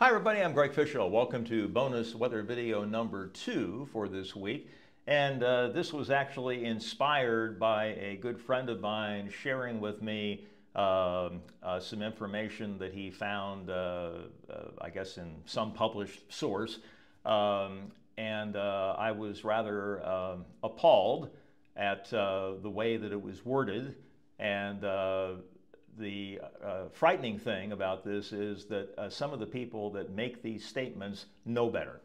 Hi everybody, I'm Greg Fishel. Welcome to bonus weather video number 2 for this week. And this was actually inspired by a good friend of mine sharing with me some information that he found, I guess, in some published source. I was rather appalled at the way that it was worded. And the frightening thing about this is that some of the people that make these statements know better.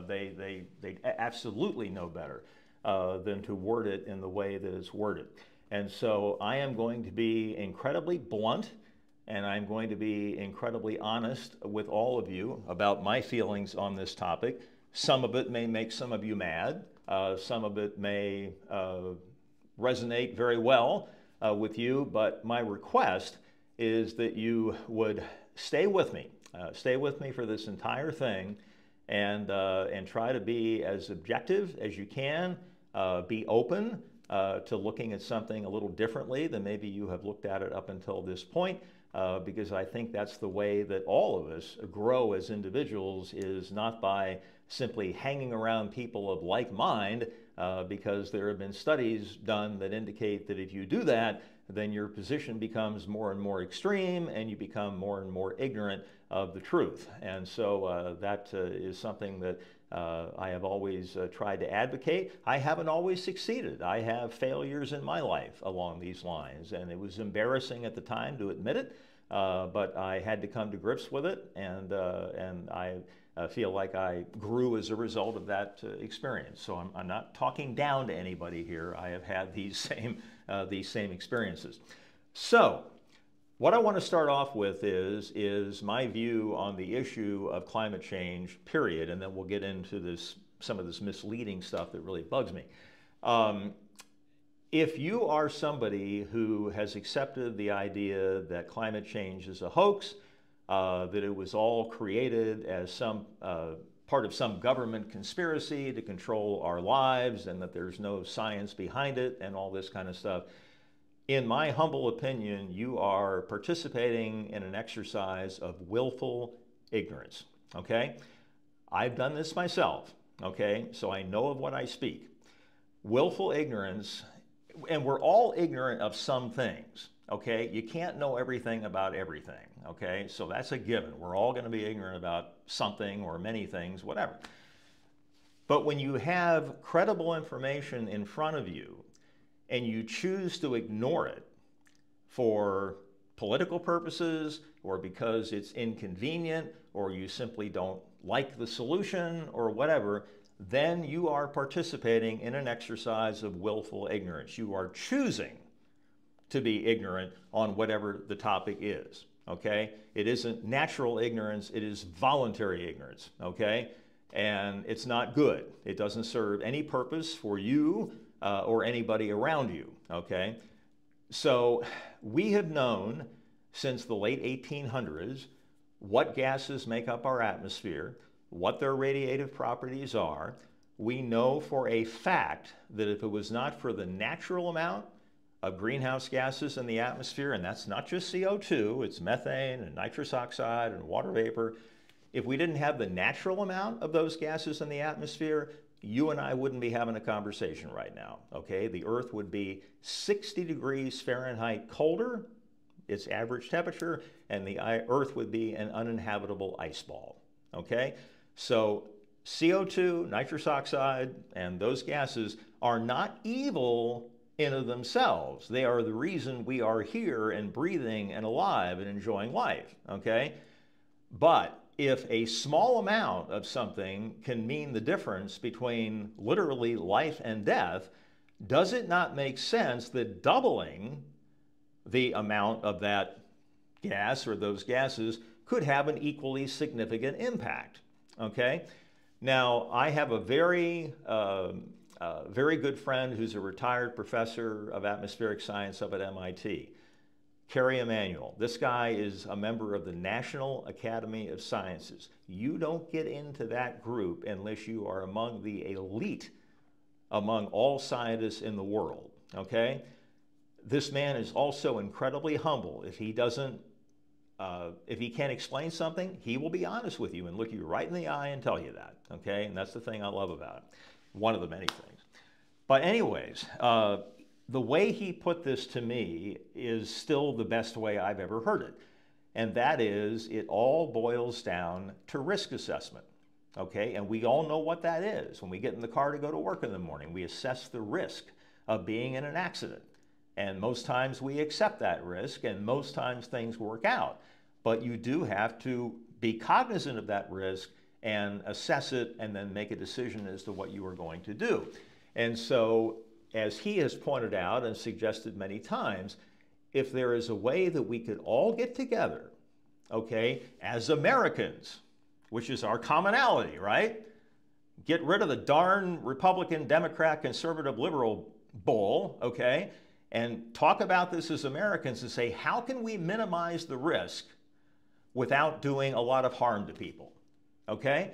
They absolutely know better than to word it in the way that it's worded. And so I am going to be incredibly blunt, and I'm going to be incredibly honest with all of you about my feelings on this topic. Some of it may make some of you mad. Some of it may resonate very well with you, but my request is that you would stay with me for this entire thing, and try to be as objective as you can. Be open to looking at something a little differently than maybe you have looked at it up until this point, because I think that's the way that all of us grow as individuals, is not by simply hanging around people of like mind, because there have been studies done that indicate that if you do that, then your position becomes more and more extreme and you become more and more ignorant of the truth. And so that is something that I have always tried to advocate. I haven't always succeeded. I have failures in my life along these lines, and it was embarrassing at the time to admit it, but I had to come to grips with it, and I feel like I grew as a result of that experience. So I'm not talking down to anybody here. I have had these same experiences. So what I want to start off with is my view on the issue of climate change, period, and then we'll get into some of this misleading stuff that really bugs me. If you are somebody who has accepted the idea that climate change is a hoax, that it was all created as some part of some government conspiracy to control our lives, and that there's no science behind it and all this kind of stuff, in my humble opinion, you are participating in an exercise of willful ignorance, okay? I've done this myself, okay? So I know of what I speak. Willful ignorance, and we're all ignorant of some things, okay? You can't know everything about everything, okay? So that's a given. We're all going to be ignorant about something or many things, whatever. But when you have credible information in front of you and you choose to ignore it for political purposes, or because it's inconvenient, or you simply don't like the solution or whatever, then you are participating in an exercise of willful ignorance. You are choosing to be ignorant on whatever the topic is, okay? It isn't natural ignorance, it is voluntary ignorance, okay? And it's not good. It doesn't serve any purpose for you or anybody around you, okay? So we have known since the late 1800s what gases make up our atmosphere, what their radiative properties are. We know for a fact that if it was not for the natural amount of greenhouse gases in the atmosphere, and that's not just CO2, it's methane and nitrous oxide and water vapor. If we didn't have the natural amount of those gases in the atmosphere, you and I wouldn't be having a conversation right now, okay? The Earth would be 60 degrees Fahrenheit colder, its average temperature, and the Earth would be an uninhabitable ice ball, okay? So CO2, nitrous oxide, and those gases are not evil in of themselves. They are the reason we are here and breathing and alive and enjoying life, okay? But if a small amount of something can mean the difference between literally life and death, does it not make sense that doubling the amount of that gas or those gases could have an equally significant impact, okay? Now, I have a very good friend who's a retired professor of atmospheric science up at MIT, Kerry Emanuel. This guy is a member of the National Academy of Sciences. You don't get into that group unless you are among the elite among all scientists in the world, okay? This man is also incredibly humble. If he doesn't if he can't explain something, he will be honest with you and look you right in the eye and tell you that, okay? And that's the thing I love about it. One of the many things. But anyways, the way he put this to me is still the best way I've ever heard it. And that is, it all boils down to risk assessment, okay? And we all know what that is. When we get in the car to go to work in the morning, we assess the risk of being in an accident. And most times we accept that risk, and most times things work out. But you do have to be cognizant of that risk and assess it and then make a decision as to what you are going to do. And so, as he has pointed out and suggested many times, if there is a way that we could all get together, okay, as Americans, which is our commonality, right? Get rid of the darn Republican, Democrat, conservative, liberal bull, okay? And talk about this as Americans and say, how can we minimize the risk without doing a lot of harm to people, okay?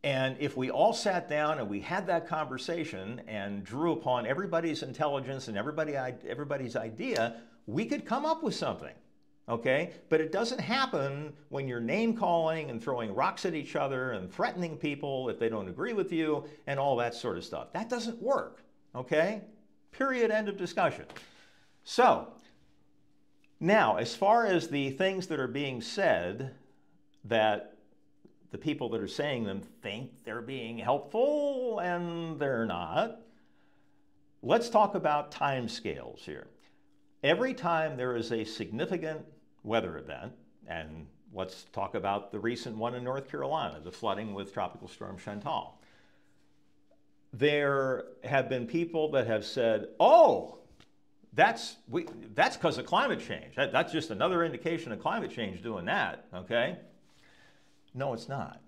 And if we all sat down and we had that conversation and drew upon everybody's intelligence and everybody's idea, we could come up with something, okay? But it doesn't happen when you're name calling and throwing rocks at each other and threatening people if they don't agree with you and all that sort of stuff. That doesn't work, okay? Period, end of discussion. So, now, as far as the things that are being said that the people that are saying them think they're being helpful and they're not, let's talk about timescales here. Every time there is a significant weather event, and let's talk about the recent one in North Carolina, the flooding with Tropical Storm Chantal. There have been people that have said, oh, that's because of climate change. That's just another indication of climate change doing that, okay? No, it's not.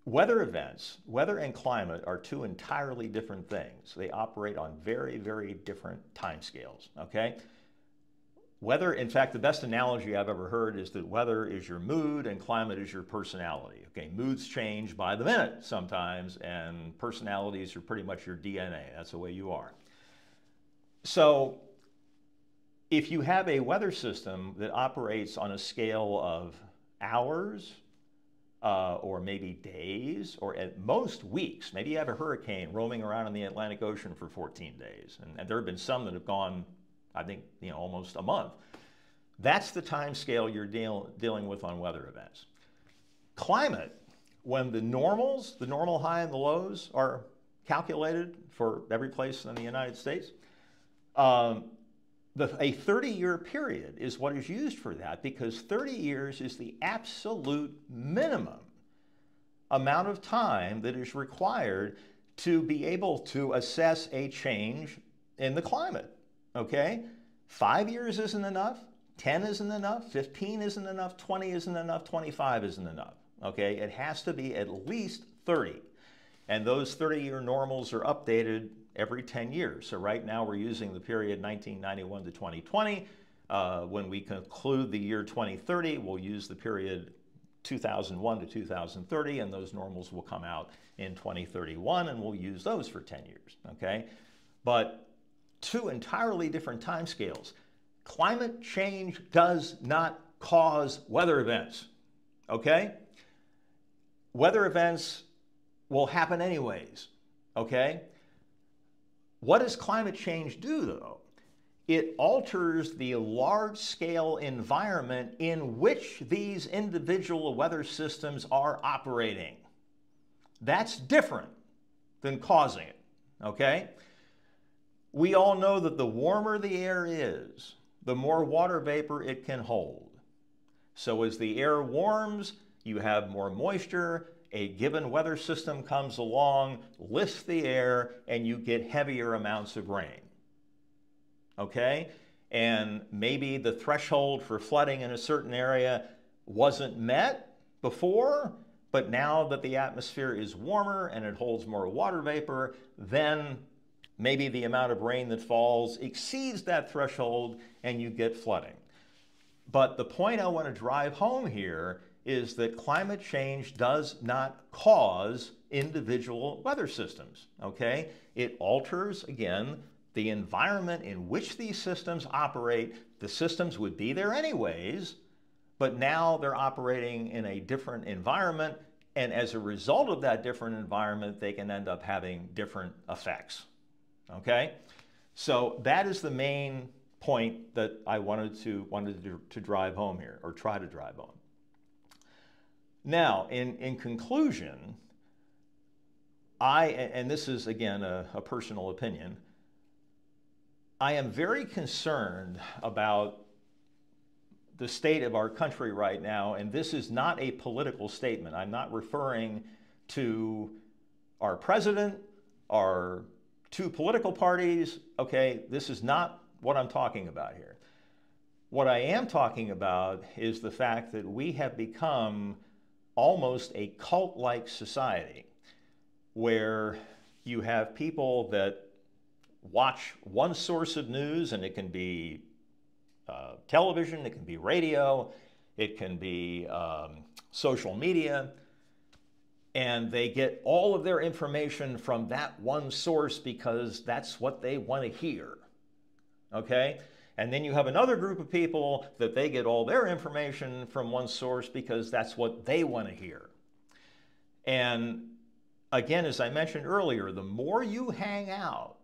Weather events, weather and climate are two entirely different things. They operate on very, very different timescales, okay? Weather, in fact, the best analogy I've ever heard is that weather is your mood and climate is your personality, okay? Moods change by the minute sometimes, and personalities are pretty much your DNA. That's the way you are. So, if you have a weather system that operates on a scale of hours, or maybe days, or at most weeks, maybe you have a hurricane roaming around in the Atlantic Ocean for 14 days, and there have been some that have gone, I think, almost a month. That's the time scale you're dealing with on weather events. Climate, when the normals, the normal high and the lows are calculated for every place in the United States, a 30-year period is what is used for that, because 30 years is the absolute minimum amount of time that is required to be able to assess a change in the climate, okay? 5 years isn't enough, 10 isn't enough, 15 isn't enough, 20 isn't enough, 25 isn't enough, okay? It has to be at least 30. And those 30-year normals are updated every 10 years. So right now we're using the period 1991 to 2020. When we conclude the year 2030, we'll use the period 2001 to 2030, and those normals will come out in 2031, and we'll use those for 10 years, okay? But two entirely different timescales. Climate change does not cause weather events, okay? Weather events will happen anyways, okay? What does climate change do, though? It alters the large-scale environment in which these individual weather systems are operating. That's different than causing it, okay? We all know that the warmer the air is, the more water vapor it can hold. So as the air warms, you have more moisture, a given weather system comes along, lifts the air, and you get heavier amounts of rain, okay? And maybe the threshold for flooding in a certain area wasn't met before, but now that the atmosphere is warmer and it holds more water vapor, then maybe the amount of rain that falls exceeds that threshold and you get flooding. But the point I want to drive home here is that climate change does not cause individual weather systems, okay? It alters, again, the environment in which these systems operate, the systems would be there anyways, but now they're operating in a different environment, and as a result of that different environment, they can end up having different effects. Okay? So that is the main point that I wanted to drive home here, or try to drive home. Now, in conclusion, and this is again a personal opinion, I am very concerned about the state of our country right now, and this is not a political statement. I'm not referring to our president, our two political parties, okay? This is not what I'm talking about here. What I am talking about is the fact that we have become almost a cult-like society where you have people that watch one source of news, and it can be television, it can be radio, it can be social media, and they get all of their information from that one source because that's what they want to hear, okay? And then you have another group of people that they get all their information from one source because that's what they want to hear. And again, as I mentioned earlier, the more you hang out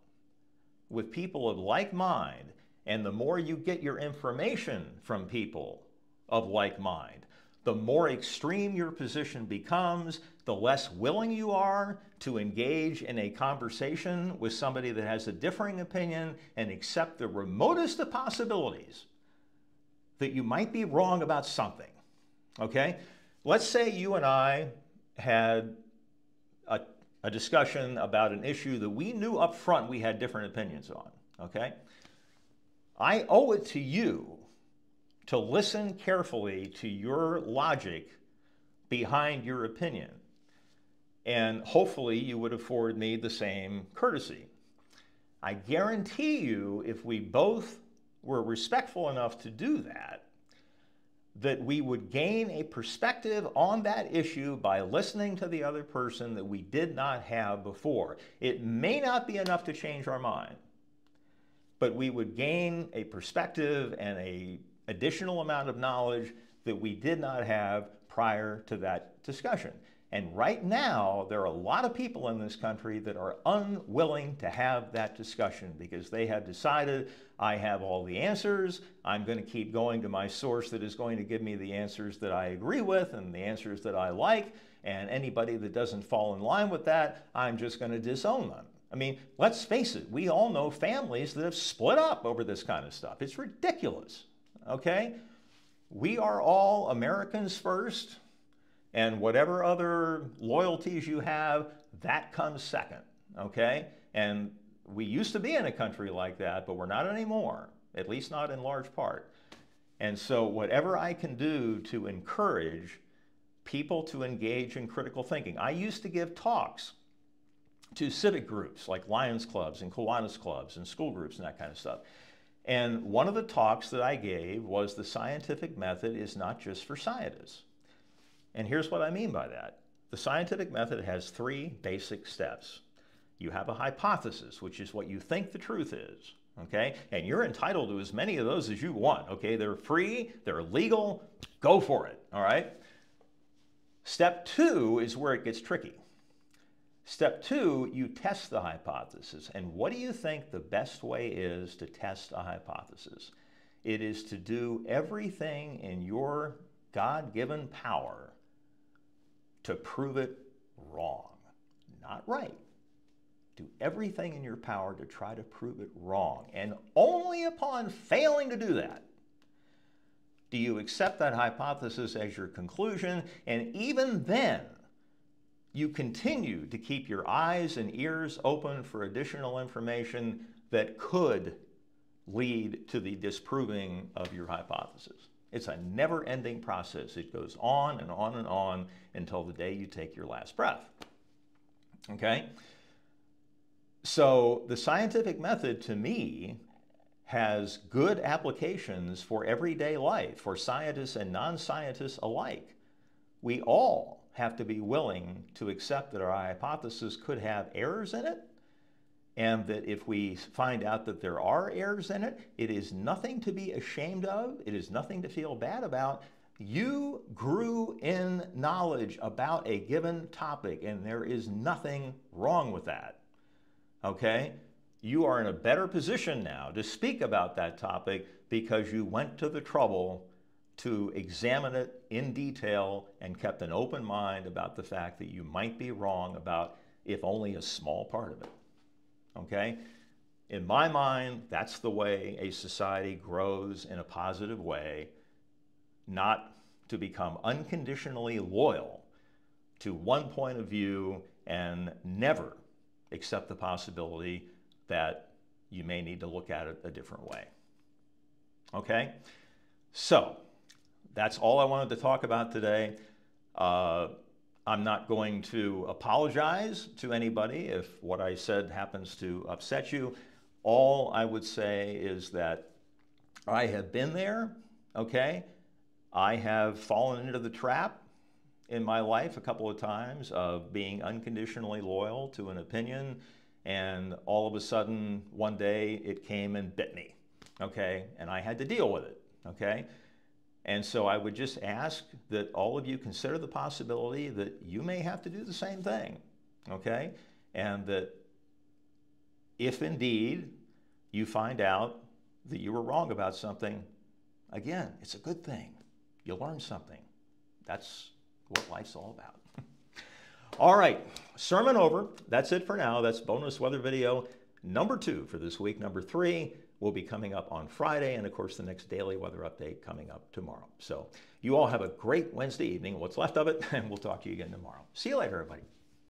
with people of like mind, and the more you get your information from people of like mind, the more extreme your position becomes, the less willing you are to engage in a conversation with somebody that has a differing opinion and accept the remotest of possibilities that you might be wrong about something, okay? Let's say you and I had a discussion about an issue that we knew up front we had different opinions on, okay? I owe it to you to listen carefully to your logic behind your opinion. And hopefully you would afford me the same courtesy. I guarantee you, if we both were respectful enough to do that, that we would gain a perspective on that issue by listening to the other person that we did not have before. It may not be enough to change our mind, but we would gain a perspective and an additional amount of knowledge that we did not have prior to that discussion. And right now, there are a lot of people in this country that are unwilling to have that discussion because they have decided, I have all the answers, I'm going to keep going to my source that is going to give me the answers that I agree with and the answers that I like, and anybody that doesn't fall in line with that, I'm just going to disown them. I mean, let's face it, we all know families that have split up over this kind of stuff. It's ridiculous, okay? We are all Americans first, and whatever other loyalties you have, that comes second, okay? And we used to be in a country like that, but we're not anymore, at least not in large part. And so whatever I can do to encourage people to engage in critical thinking. I used to give talks to civic groups like Lions Clubs and Kiwanis Clubs and school groups and that kind of stuff. And one of the talks that I gave was the scientific method is not just for scientists. And here's what I mean by that. The scientific method has 3 basic steps. You have a hypothesis, which is what you think the truth is, okay? And you're entitled to as many of those as you want, okay? They're free, they're legal, go for it, all right? Step 2 is where it gets tricky. Step 2, you test the hypothesis. And what do you think the best way is to test a hypothesis? It is to do everything in your God-given power to prove it wrong, not right. Do everything in your power to try to prove it wrong. And only upon failing to do that, do you accept that hypothesis as your conclusion. And even then, you continue to keep your eyes and ears open for additional information that could lead to the disproving of your hypothesis. It's a never-ending process. It goes on and on and on until the day you take your last breath. Okay? So the scientific method, to me, has good applications for everyday life, for scientists and non-scientists alike. We all have to be willing to accept that our hypothesis could have errors in it, and that if we find out that there are errors in it, it is nothing to be ashamed of. It is nothing to feel bad about. You grew in knowledge about a given topic, and there is nothing wrong with that, okay? You are in a better position now to speak about that topic because you went to the trouble to examine it in detail and kept an open mind about the fact that you might be wrong about, if only a small part of it, okay? In my mind, that's the way a society grows in a positive way, not to become unconditionally loyal to one point of view and never accept the possibility that you may need to look at it a different way. Okay? So, that's all I wanted to talk about today. I'm not going to apologize to anybody if what I said happens to upset you. All I would say is that I have been there, okay? I have fallen into the trap in my life a couple of times of being unconditionally loyal to an opinion, and all of a sudden, one day, it came and bit me, okay? And I had to deal with it, okay? And so I would just ask that all of you consider the possibility that you may have to do the same thing, okay? And that if indeed you find out that you were wrong about something, again, it's a good thing. You learn something. That's what life's all about. All right, sermon over. That's it for now. That's bonus weather video number 2 for this week. Number 3 will be coming up on Friday, and of course the next daily weather update coming up tomorrow. So you all have a great Wednesday evening, what's left of it, and we'll talk to you again tomorrow. See you later, everybody.